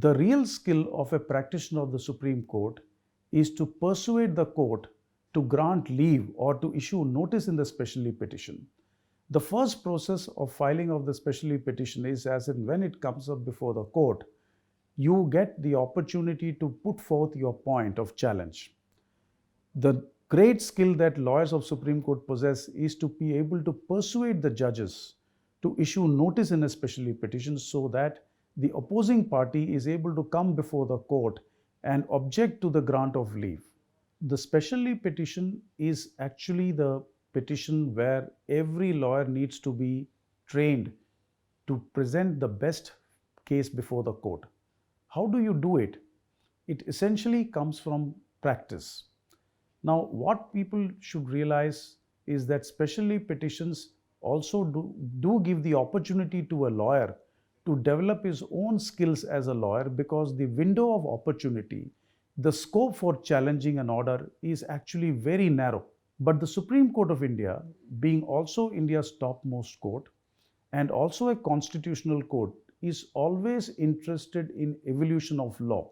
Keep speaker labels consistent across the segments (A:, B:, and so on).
A: The real skill of a practitioner of the Supreme Court is to persuade the court to grant leave or to issue notice in the special leave petition. The first process of filing of the special leave petition is as in when it comes up before the court, you get the opportunity to put forth your point of challenge. The great skill that lawyers of Supreme Court possess is to be able to persuade the judges to issue notice in a special leave petition so that the opposing party is able to come before the court and object to the grant of leave. The special leave petition is actually the petition where every lawyer needs to be trained to present the best case before the court. How do you do it? It essentially comes from practice. Now, what people should realize is that special leave petitions also do give the opportunity to a lawyer to develop his own skills as a lawyer, because the window of opportunity, the scope for challenging an order is actually very narrow. But the Supreme Court of India, being also India's topmost court and also a constitutional court, is always interested in evolution of law.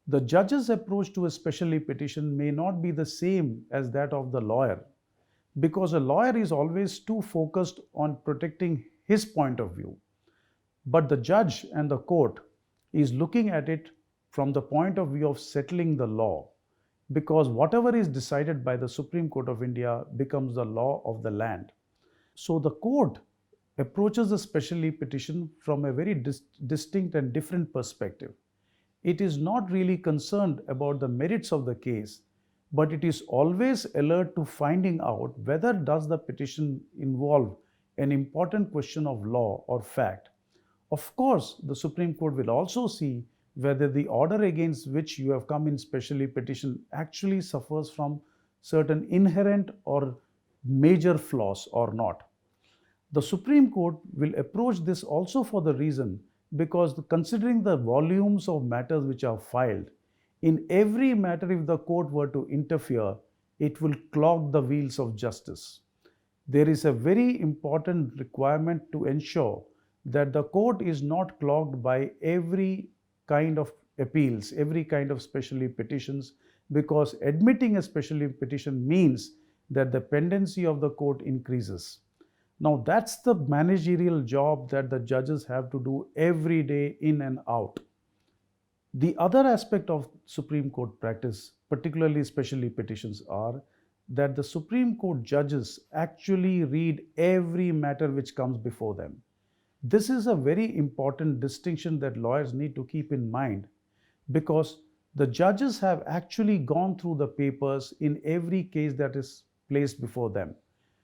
A: The judge's approach to a special leave petition may not be the same as that of the lawyer, because a lawyer is always too focused on protecting his point of view. But the judge and the court is looking at it from the point of view of settling the law, because whatever is decided by the Supreme Court of India becomes the law of the land. So the court approaches the special leave petition from a very distinct and different perspective. It is not really concerned about the merits of the case, but it is always alert to finding out whether does the petition involve an important question of law or fact. Of course, the Supreme Court will also see whether the order against which you have come in special leave petition actually suffers from certain inherent or major flaws or not. The Supreme Court will approach this also for the reason because considering the volumes of matters which are filed, in every matter if the court were to interfere, it will clog the wheels of justice. There is a very important requirement to ensure that the court is not clogged by every kind of appeals, every kind of special leave petitions, because admitting a special leave petition means that the pendency of the court increases. Now that's the managerial job that the judges have to do every day in and out. The other aspect of Supreme Court practice, particularly special leave petitions, are that the Supreme Court judges actually read every matter which comes before them. This is a very important distinction that lawyers need to keep in mind, because the judges have actually gone through the papers in every case that is placed before them.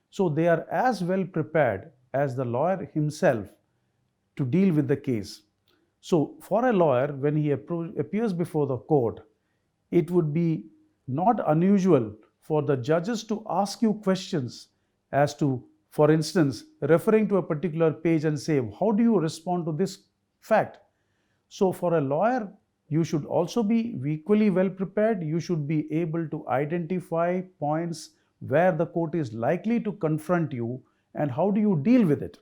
A: So they are as well prepared as the lawyer himself to deal with the case. So for a lawyer, when he appears before the court, it would be not unusual for the judges to ask you questions as to, for instance, referring to a particular page and say, how do you respond to this fact? So for a lawyer, you should also be equally well prepared. You should be able to identify points where the court is likely to confront you and how do you deal with it.